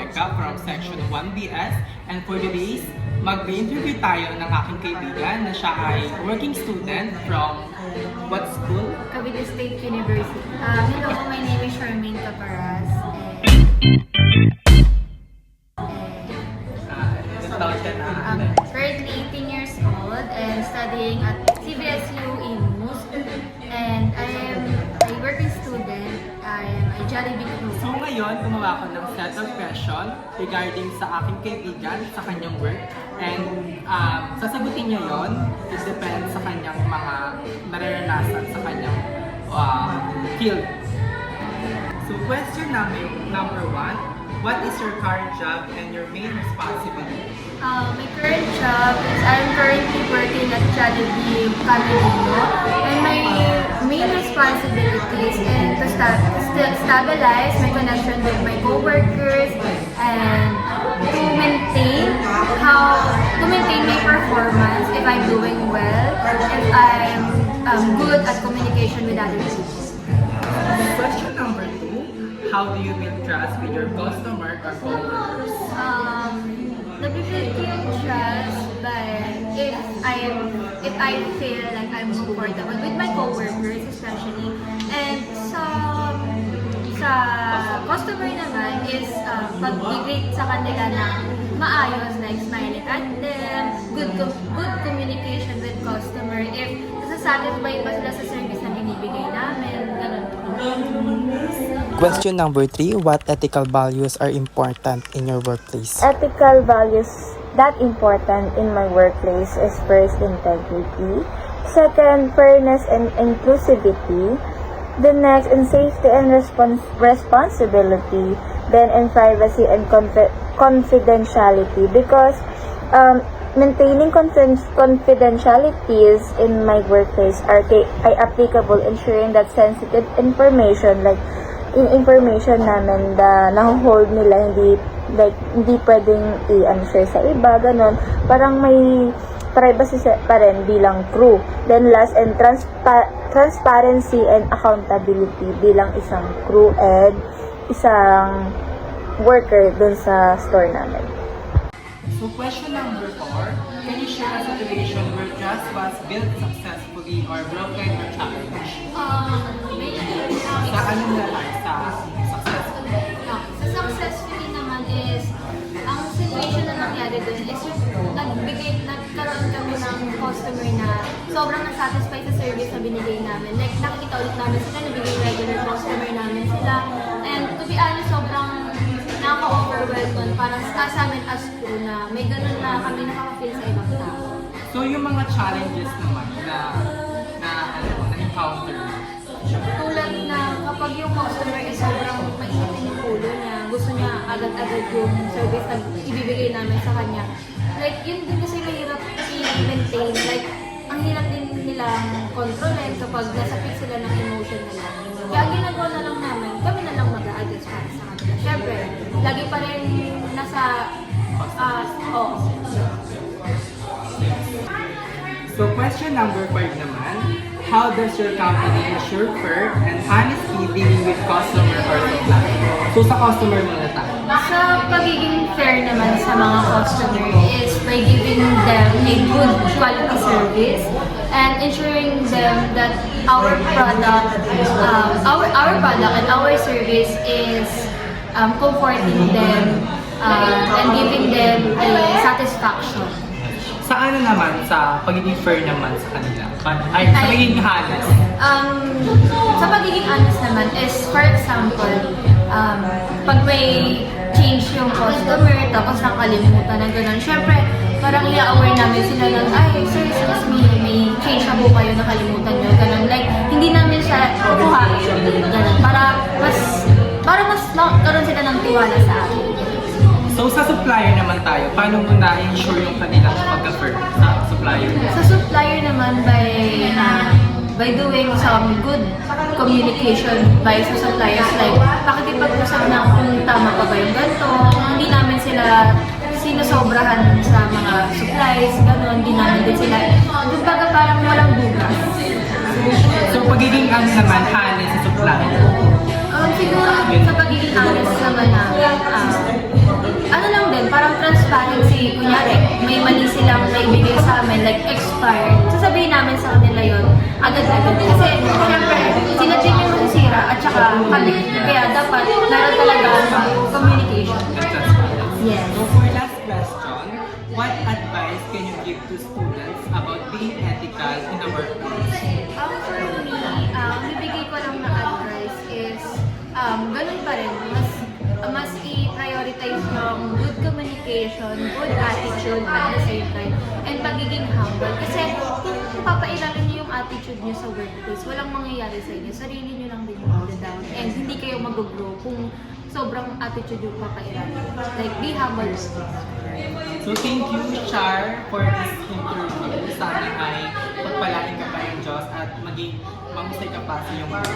Orca from Section 1BS. And for today's, mag-interview tayo ng aking kaibigan na siya ay working student from what school? Cavite State University. Hello, my name is Charmaine Caparas. Ilang taon ka na? Currently 18 years old and studying at CBSU in Moose. And I working student. I am a Jollibee crew. So ngayon, gumawa ko ng set of question regarding sa aking kaibigan sa kanyang work. And sasagutin niya yon. It depends sa kanyang mga nararanasan sa kanyang field. So question number one, what is your current job and your main responsibility? My current job is I'm currently working at Jollibee Camino, and my main responsibilities is to stabilize my connection with my coworkers and to maintain my performance if I'm doing well, if I'm good at communication with other people. Question number two, how do you build trust with your customer or coworkers? Nag-build yung trust by if I feel like I'm comfortable with my coworkers especially, and sa customer naman is pag-greet sa kanila na maayos, like smiling at them, good communication with customer, if satisfied ba sila sa service na binibigay namin, ganun. Question number 3, what ethical values are important in your workplace? Ethical values that important in my workplace is first, integrity. Second, fairness and inclusivity. The next, in safety and responsibility. Then, in privacy and confidentiality. Because maintaining confidentialities in my workplace are applicable, ensuring that sensitive information like information namin na nahuhold nila hindi pwedeng i-share sa iba, ganun. Parang may privacy pa rin bilang crew. Then last, and transparency and accountability bilang isang crew and isang worker dun sa store namin. So question number 4, can you share a situation where trust was built successfully or broken or challenged? Sa ano na lang? Sa successfully? Sa successfully naman is, ang situation na nangyari dun is nagkaroon kami ng customer na sobrang na-satisfy sa service na binigay namin. Like, nakikita ulit namin sila, nabigay regular customer namin sila. And to be honest, sobrang nakaka-overwhelm nun. Parang sa amin as crew na may ganun na kami nakaka-feel sa ibang tao. So yung mga challenges naman na-encounter mo? Tulad na kapag yung customer is sobrang mainitin yung ulo niya, gusto niya agad-agad yung service na ibibigay namin sa kanya. Like, yun din kasi mahirap i-maintain. Like, ang hirap din nilang kontrolin kapag nasa peak sila ng emotion nila. Kaya ang ginagawa na lang namin, kami na lang mag-a-adjust para sa kanila. Siyempre, lagi pa rin nasa, So question number 5 naman, how does your company ensure fair and honest dealing with customer or supplier? So sa customer muna tayo. sa pagiging fair naman sa mga customer is by giving them a good quality service and ensuring them that our product and our service is comforting them and giving them a satisfaction. Sa ano naman, sa pagiging fair naman sa kanila? Sa pagiging honest? Sa pagiging honest naman is, for example, pag may change yung customer, tapos nakalimutan ng gano'n, syempre, parang i-aware namin sila ng, ay, sir, excuse me, may change na po kayo, nakalimutan nyo, gano'n. Like, hindi namin siya kukuhain, gano'n. Para mas karoon sila ng tiwala sa akin. So sa supplier naman tayo, paano mo na-ensure yung kanilang pagka-fair sa supplier? Sa supplier naman by doing some good communication by sa suppliers, like pakikipag-usap na kung tama pa ba yung ganito, hindi namin sila sinusobrahan sa mga supplies, gano'n, hindi namin din sila, kumbaga parang walang bugas. So pagiging ano naman, honest sa supplier? Siguro sa pagiging honest naman na may mali silang naibigay sa amin, like expired, sasabihin namin sa kanila yon agad-agad. Kasi syempre, sila din yung masisira at saka kami. Kaya dapat meron talaga communication. Yes. So for last question, what advice can you give to students about being ethical in the workplace? For me, bibigay ko lang na advice is, ganun pa rin, mas i-prioritize yung good communication, good attitude at the same time, and pagiging humble. Kasi kung papailalim niyo yung attitude niyo sa workplace, walang mangyayari sa inyo. Sarili niyo lang din yung down. And hindi kayo mag-grow kung sobrang attitude yung papailalim. Like, be humble. So thank you, Char, for this interview. Sana ay pagpalain ka pa ng Diyos at maging mahusay ka pa sa iyong work.